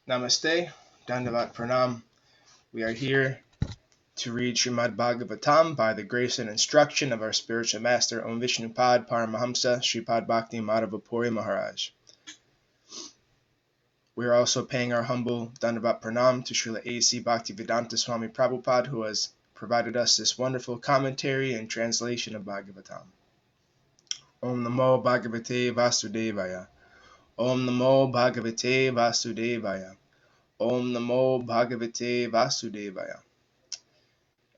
Namaste, Dandavat Pranam. We are here to read Srimad Bhagavatam by the grace and instruction of our spiritual master, Om Vishnupad Paramahamsa Shripad Bhakti Madhavapuri Maharaj. We are also paying our humble Dandavat Pranam to Srila A.C. Bhaktivedanta Swami Prabhupada, who has provided us this wonderful commentary and translation of Bhagavatam. Om Namo Bhagavate Vasudevaya. Om Namo Bhagavate Vasudevaya. Om Namo Bhagavate Vasudevaya.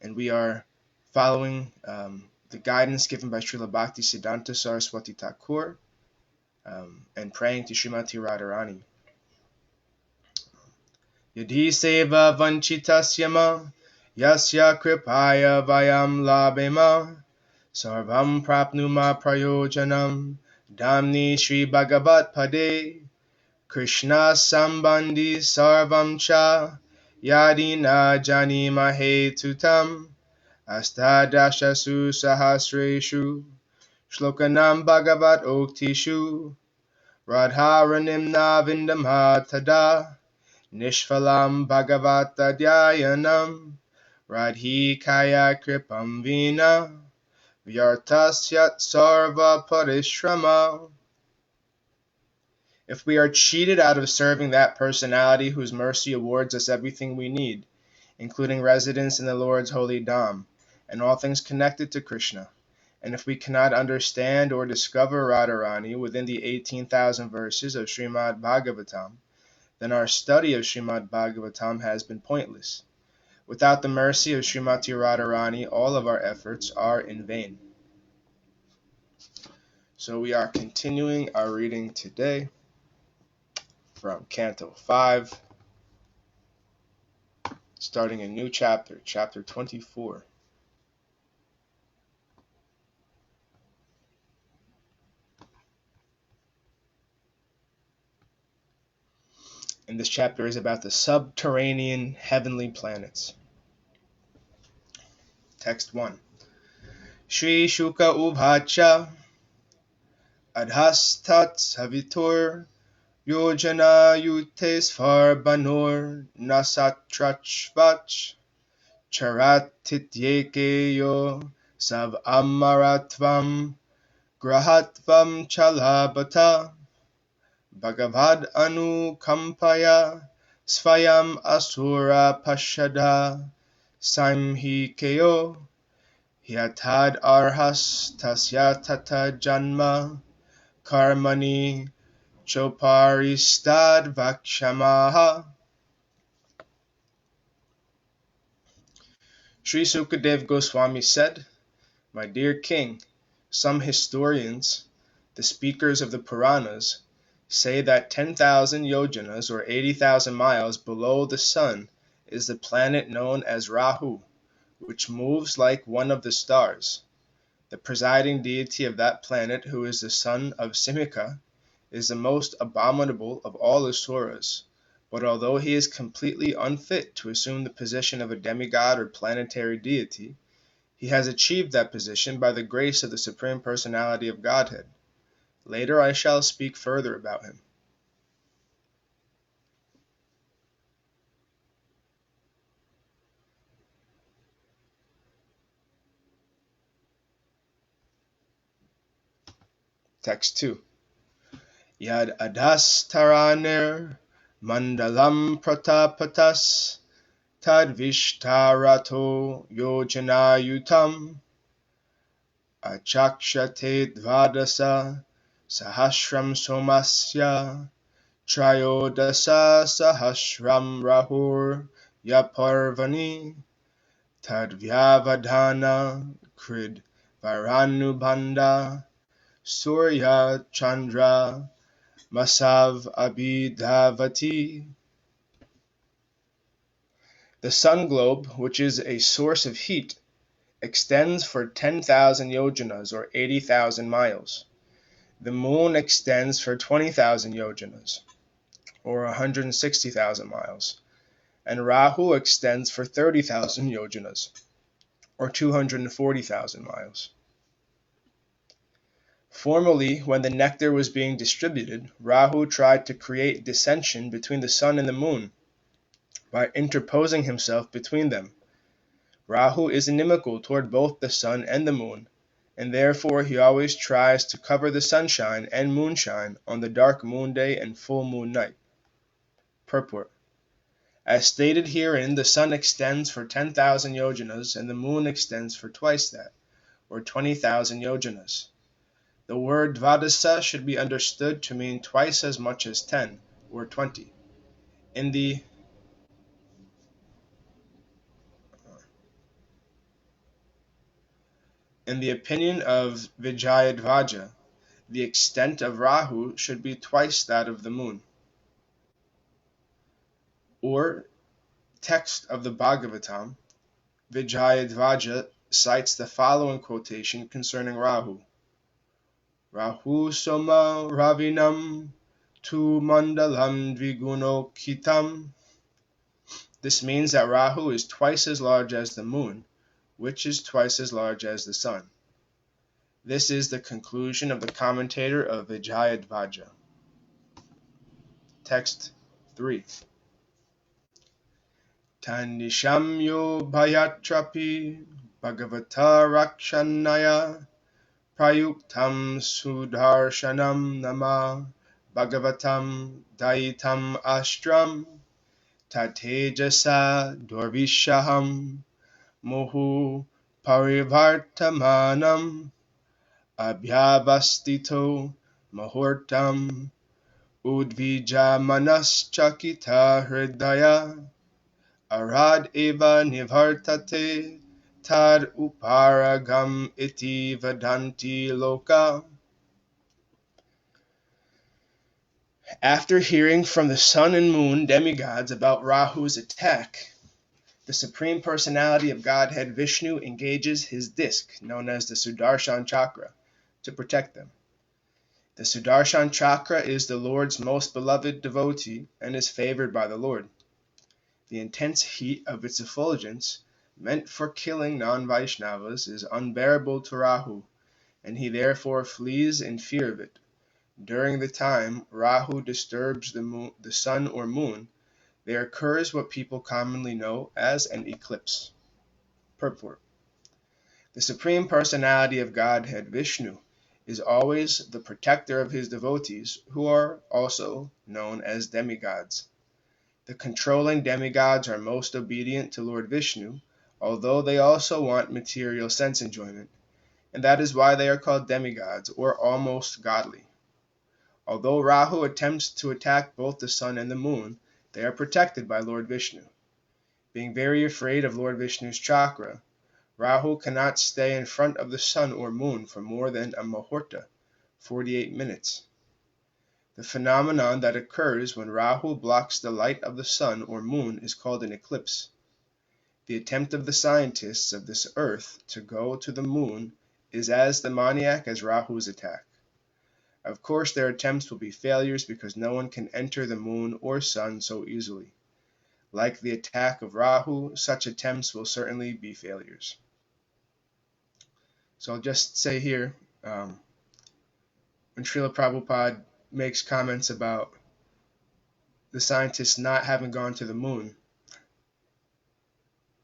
And we are following the guidance given by Srila Bhaktisiddhanta Saraswati Thakur and praying to Śrīmatī Rādhārāṇī. Yadi sevā-vañcitāḥ yasyāḥ kṛpayā vayaṃ labhema sarvaṃ prāpnumaḥ prayojanaṃ dhāmni śrī-bhagavat pade Kṛṣṇa-sambandhi sarvaṃ Yadi jānīmahe tutam Aṣṭādaśasu sahasreṣu ślokānāṃ bhāgavat-oktiṣu Rādhārānīṃ vindāmaḥ tadā nishphalam bhagavata-yayinam radhikaya kripam vina vyartasyat sarva-pariśramaḥ. If we are cheated out of serving that personality whose mercy awards us everything we need, including residence in the Lord's holy dham, and all things connected to Krishna, and if we cannot understand or discover Rādhārānīṃ within the 18,000 verses of Srimad Bhagavatam, then our study of Srimad Bhagavatam has been pointless. Without the mercy of Śrīmatī Rādhārāṇī, all of our efforts are in vain. So we are continuing our reading today from Canto 5, starting a new chapter, chapter 24. And this chapter is about the subterranean heavenly planets. Text 1. Shri Shuka Ubhacha Adhastat Savitur Yojana Yutes Farbanur Nasatrachvach Charatityekeyo Sav-amaratvam Grahatvam Chalabata Bhagavad anukampaya svayam asura pashada samhikeyo hyatad arhas tasya tata janma karmani choparistad vakshamaha. Sri Sukadev Goswami said, "My dear king, some historians, the speakers of the Puranas, say that 10,000 yojanas or 80,000 miles below the sun is the planet known as Rahu, which moves like one of the stars. The presiding deity of that planet, who is the son of Simika, is the most abominable of all asuras, but although he is completely unfit to assume the position of a demigod or planetary deity, he has achieved that position by the grace of the Supreme Personality of Godhead. Later I shall speak further about him." Text 2. Yad adhastaraner mandalam pratapatas tad vishtarato yojanayutam achakshate dvadasa sahasram somasya trayodasa sahasram rahur yaparvani tad vyavadhana krid varanubhanda surya chandra masav abhidhavati. The sun globe, which is a source of heat, extends for 10,000 yojanas or 80,000 miles. The moon extends for 20,000 yojanas or 160,000 miles. And Rahu extends for 30,000 yojanas or 240,000 miles. Formerly, when the nectar was being distributed, Rahu tried to create dissension between the sun and the moon by interposing himself between them. Rahu is inimical toward both the sun and the moon, and therefore he always tries to cover the sunshine and moonshine on the dark moon day and full moon night. Purport. As stated herein, the sun extends for 10,000 yojanas, and the moon extends for twice that, or 20,000 yojanas. The word dvadasa should be understood to mean twice as much as 10, or 20. In the opinion of Vijayadvaja, the extent of Rahu should be twice that of the moon. Or, text of the Bhagavatam, Vijayadvaja cites the following quotation concerning Rahu. Rahu soma ravinam tu mandalam dvigunokitam. This means that Rahu is twice as large as the moon, which is twice as large as the sun. This is the conclusion of the commentator of Vijayadvaja. Text 3. Tanishamyo bhayatrapi bhagavata rakshanaya prayuktam sudarshanam nama bhagavatam dayitam astram tatejasa dorvishaham mohu parivartamanam abhyavastito muhurtam udvija manaschakita hridaya arad eva nivartate tad uparagam iti vadanti loka. After hearing from the sun and moon demigods about Rahu's attack, the Supreme Personality of Godhead Vishnu engages his disc, known as the Sudarshan Chakra, to protect them. The Sudarshan Chakra is the Lord's most beloved devotee and is favored by the Lord. The intense heat of its effulgence, meant for killing non-Vaishnavas, is unbearable to Rahu, and he therefore flees in fear of it. During the time Rahu disturbs the sun or moon, there occurs what people commonly know as an eclipse. Purport. The Supreme Personality of Godhead Vishnu is always the protector of his devotees, who are also known as demigods. The controlling demigods are most obedient to Lord Vishnu, although they also want material sense enjoyment, and that is why they are called demigods, or almost godly. Although Rahu attempts to attack both the sun and the moon, they are protected by Lord Vishnu. Being very afraid of Lord Vishnu's chakra, Rahu cannot stay in front of the sun or moon for more than a muhurta, 48 minutes. The phenomenon that occurs when Rahu blocks the light of the sun or moon is called an eclipse. The attempt of the scientists of this earth to go to the moon is as demoniac as Rahu's attack. Of course, their attempts will be failures because no one can enter the moon or sun so easily. Like the attack of Rahu, such attempts will certainly be failures. So I'll just say here, when Srila Prabhupada makes comments about the scientists not having gone to the moon,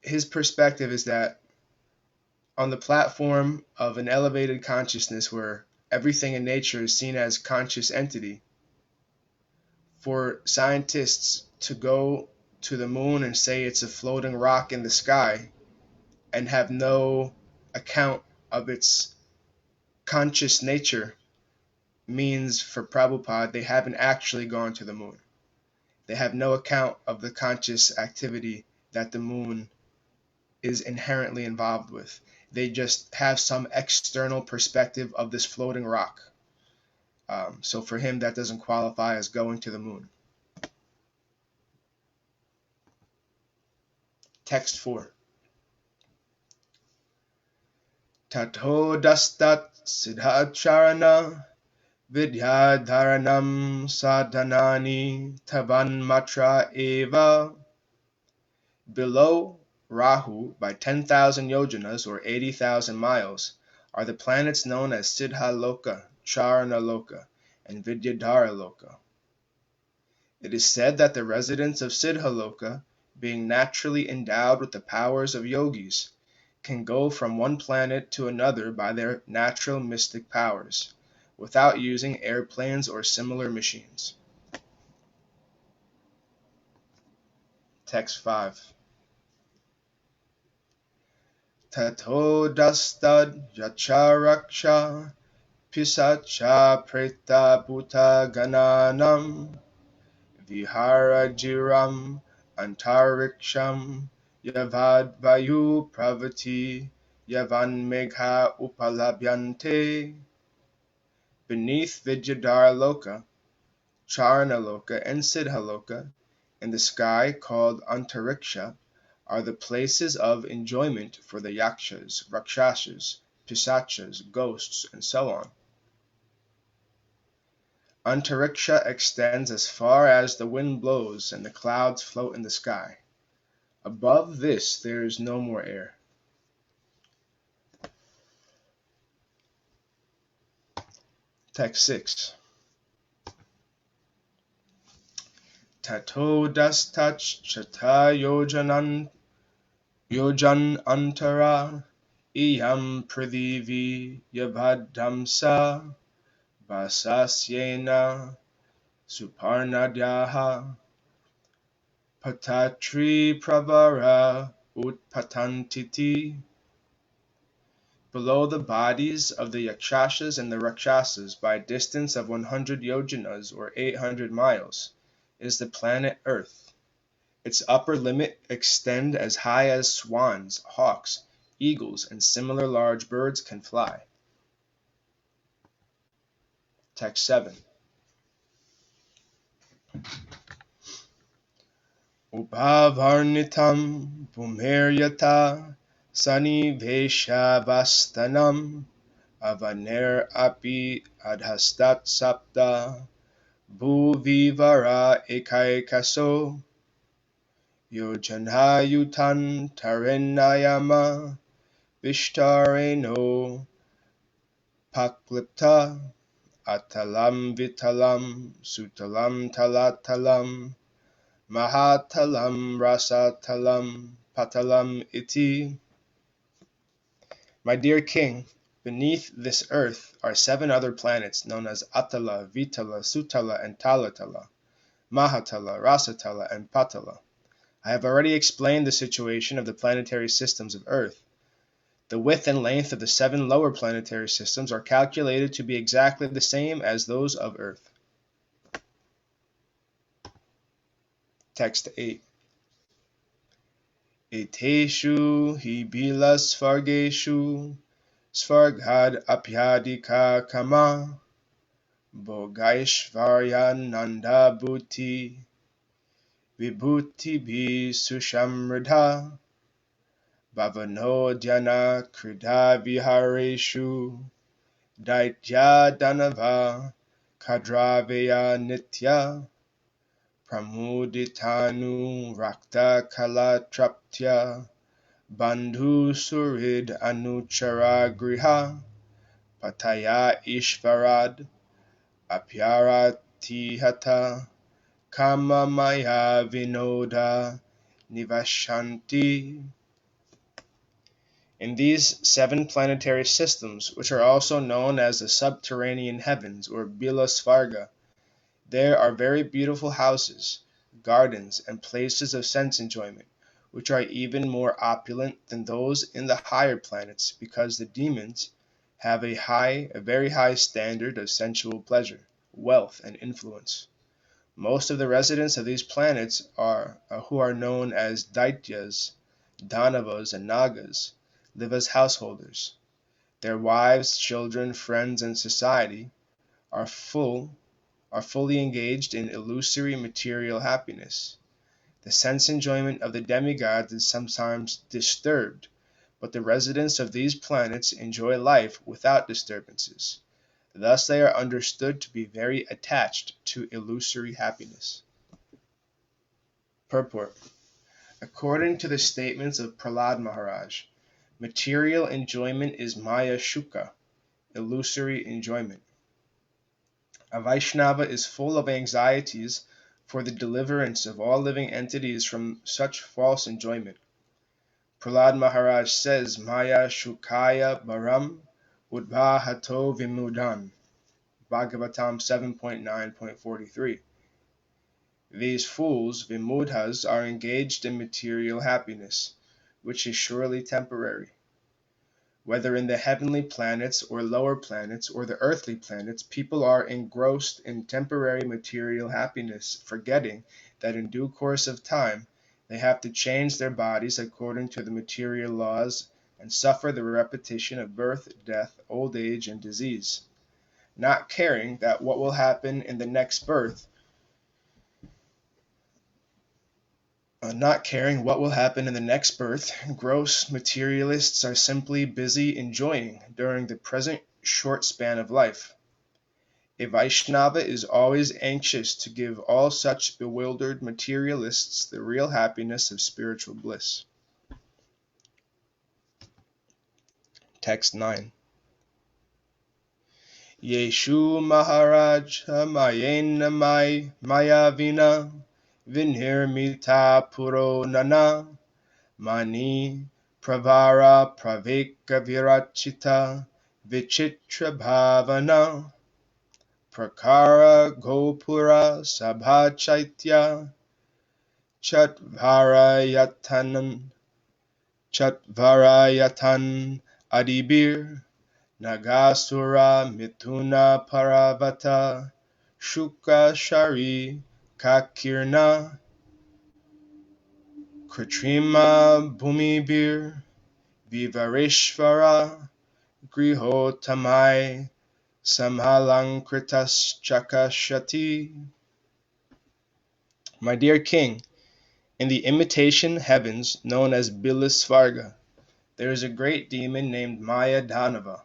his perspective is that on the platform of an elevated consciousness where everything in nature is seen as conscious entity, for scientists to go to the moon and say it's a floating rock in the sky and have no account of its conscious nature means, for Prabhupada, they haven't actually gone to the moon. They have no account of the conscious activity that the moon is inherently involved with. They just have some external perspective of this floating rock. So for him, that doesn't qualify as going to the moon. Text 4. Tato dastat siddhacharana vidyadharanam sadhanani tavan matra eva. Below Rahu, by 10,000 yojanas or 80,000 miles, are the planets known as Siddha Loka, Charana-loka and Vidyadhara-loka. It is said that the residents of Siddha-loka, being naturally endowed with the powers of yogis, can go from one planet to another by their natural mystic powers, without using airplanes or similar machines. Text 5. Tato dastad yacharaksha pisacha preta bhuta gananam viharajiram antariksham yavad vayu pravati yavan megha upalabhyante. Beneath Vidyadhara-loka, Charana-loka, and Siddha-loka, in the sky called Antariksha, are the places of enjoyment for the yakshas, rakshasas, pisachas, ghosts, and so on. Antariksha extends as far as the wind blows and the clouds float in the sky. Above this there is no more air. Text 6. Tato dastach chata yojan antara iyam prithivi yavadamsa vasasyena suparnadyaha patatri pravara utpatantiti. Below the bodies of the yakshasas and the rakshasas, by a distance of 100 yojanas or 800 miles, is the planet Earth. Its upper limit extends as high as swans, hawks, eagles, and similar large birds can fly. Text 7. Upavarnitam pumeryata sani vesha-vastanam avaner api adhastat sapta bhuvivara ekaikaso yojanhayutan tarenayama vishtareno paklipta atalam vitalam sutalam talatalam mahatalam rasatalam patalam iti. My dear king, beneath this earth are 7 other planets known as Atala, Vitala, Sutala, and Talatala, Mahatala, Rasatala, and Patala. I have already explained the situation of the planetary systems of Earth. The width and length of the 7 lower planetary systems are calculated to be exactly the same as those of Earth. Text 8. Eteshu hi bila svargeshu svargad apyadika kama bogaishvarya nanda bhuti vibhuti bhi sushamridha bhavano dhyana krida vihareshu daitya danava kadraveya nitya pramuditanu rakta kalatraptya bandhu surid anuchara griha pataya ishvarad apyaratihata kama maya vinoda nivashanti. In these 7 planetary systems, which are also known as the subterranean heavens or Bilasvarga, there are very beautiful houses, gardens, and places of sense enjoyment, which are even more opulent than those in the higher planets, because the demons have a very high standard of sensual pleasure, wealth, and influence. Most of the residents of these planets who are known as Daityas, Danavas, and Nagas, live as householders. Their wives, children, friends, and society are fully engaged in illusory material happiness. The sense enjoyment of the demigods is sometimes disturbed, but the residents of these planets enjoy life without disturbances. Thus they are understood to be very attached to illusory happiness. Purport. According to the statements of Prahlad Maharaj, material enjoyment is Maya Shuka, illusory enjoyment. A Vaishnava is full of anxieties for the deliverance of all living entities from such false enjoyment. Prahlad Maharaj says, Maya Shukaya Baram Udbhahato Vimudan. Bhagavatam 7.9.43. These fools, Vimudhas, are engaged in material happiness, which is surely temporary. Whether in the heavenly planets or lower planets or the earthly planets, people are engrossed in temporary material happiness, forgetting that in due course of time they have to change their bodies according to the material laws and suffer the repetition of birth, death, old age, and disease. Not caring what will happen in the next birth, gross materialists are simply busy enjoying during the present short span of life. A Vaishnava is always anxious to give all such bewildered materialists the real happiness of spiritual bliss. Text 9. Yeshu Maharaj Mayenamai Mayavina Vinirmita Puro Nana Mani Pravara Praveka Virachita Vichitra Bhavana Prakara Gopura Sabha Chaitya Chatvarayatan Adibir Nagasura Mithuna Paravata Shuka Shari Kakirna Kritrima Bhumibir Vivarishvara Grihotamai Samhalankritas Chakashati. My dear king, in the imitation heavens known as Bilasvarga, there is a great demon named Maya Dhanava,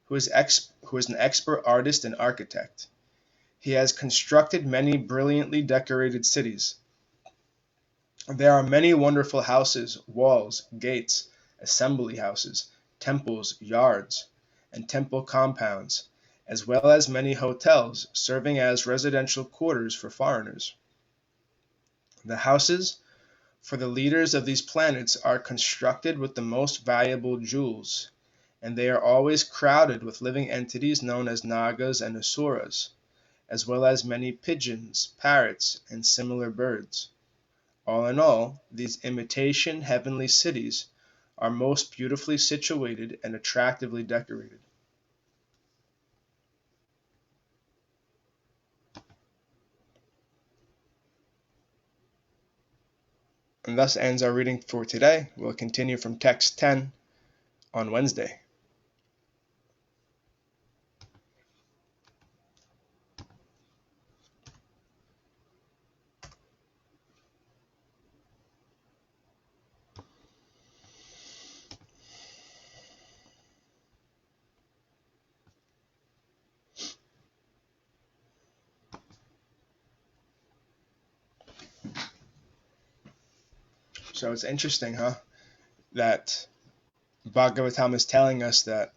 who is an expert artist and architect. He has constructed many brilliantly decorated cities. There are many wonderful houses, walls, gates, assembly houses, temples, yards, and temple compounds, as well as many hotels serving as residential quarters for foreigners. The houses for the leaders of these planets are constructed with the most valuable jewels, and they are always crowded with living entities known as Nagas and Asuras, as well as many pigeons, parrots, and similar birds. All in all, these imitation heavenly cities are most beautifully situated and attractively decorated. And thus ends our reading for today. We'll continue from text 10 on Wednesday. So it's interesting, that Bhagavatam is telling us that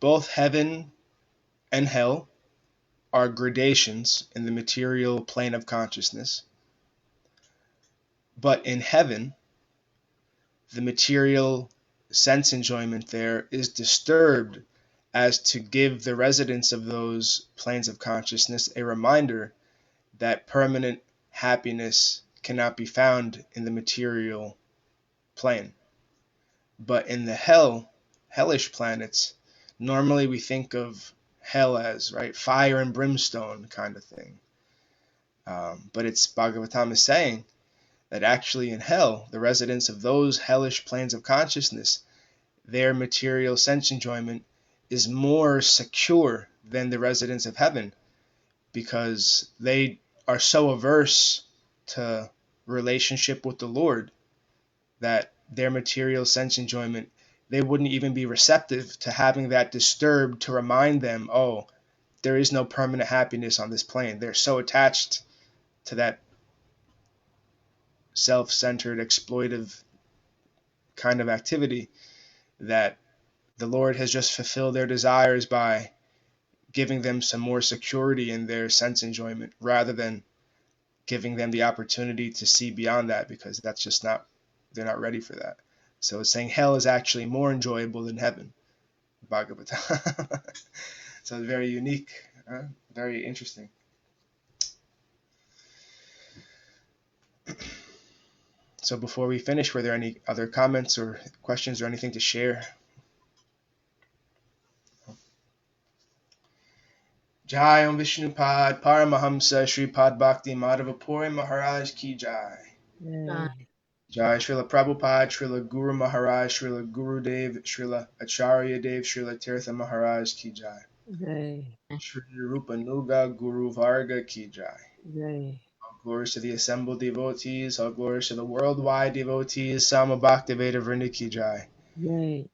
both heaven and hell are gradations in the material plane of consciousness. But in heaven, the material sense enjoyment there is disturbed as to give the residents of those planes of consciousness a reminder that permanent happiness cannot be found in the material plane. But in the hellish planets, normally we think of hell as, right, fire and brimstone kind of thing. But it's Bhagavatam is saying that actually in hell, the residents of those hellish planes of consciousness, their material sense enjoyment is more secure than the residents of heaven, because they are so averse to relationship with the Lord that their material sense enjoyment, they wouldn't even be receptive to having that disturbed to remind them, oh, there is no permanent happiness on this plane. They're so attached to that self-centered, exploitive kind of activity that the Lord has just fulfilled their desires by giving them some more security in their sense enjoyment, rather than giving them the opportunity to see beyond that, because that's just not, they're not ready for that. So it's saying hell is actually more enjoyable than heaven. Bhagavatam. So it's very unique, very interesting. So before we finish, were there any other comments or questions or anything to share? Jai Om Vishnupad Paramahamsa Shripad Bhakti Madhava Puri Maharaj Ki Jai. Jai Srila Prabhupada, Srila Guru Maharaj, Srila Guru Dev, Srila Acharya Dev, Srila Tirtha Maharaj Ki Jai. Shri Rupa Nuga Guru Varga Ki Jai. All glories to the assembled devotees, all glories to the worldwide devotees, Sama Bhaktiveda Vrinda Ki Jai. Jai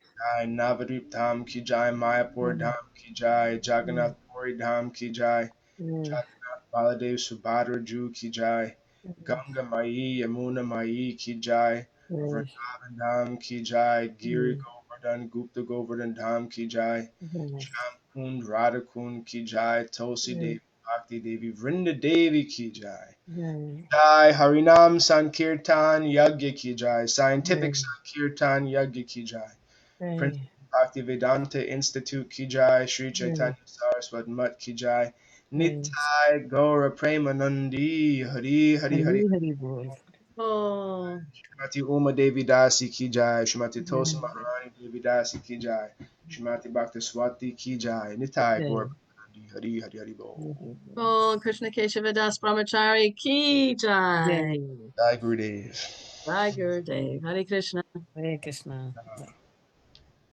Navadvip Dham Ki Jai, Mayapur Dham Ki Jai, Jagannath Puri Dham Ki Jai, Jagannath Baladev Subhadra Ju Ki Jai, Ganga Mai Yamuna Mai Ki Jai, Vrindavan Dham Ki Jai, Giri Govardhan Gupta Govardhan Dham Ki Jai, Sham Kund Radha Kund Ki Jai, Tulsi Devi Bhakti Devi Vrinda Devi Ki Jai. Jai Harinam Sankirtan Yagya Ki Jai, Scientific Sankirtan Yagya Ki Jai. Prince Bhaktivedanta Institute Ki Jai, Sri Chaitanya Saraswat Mat Ki Jai, Nitai Gaura Premanandi, Hari Hari Hari. Śrīmatī Uma Devi Dasi Ki Jai, Śrīmatī Tulsi Maharani Devi Dasi Ki Jai, Śrīmatī Bhakti Swati Ki Jai, Nitai Gaura Premanandi, Hari Hari Hari Bol. Oh, Krishna Keshava Das Brahmachari Ki Jai. Jai Gurudev. Jai Gurudev. Hare Krishna. Hare Krishna.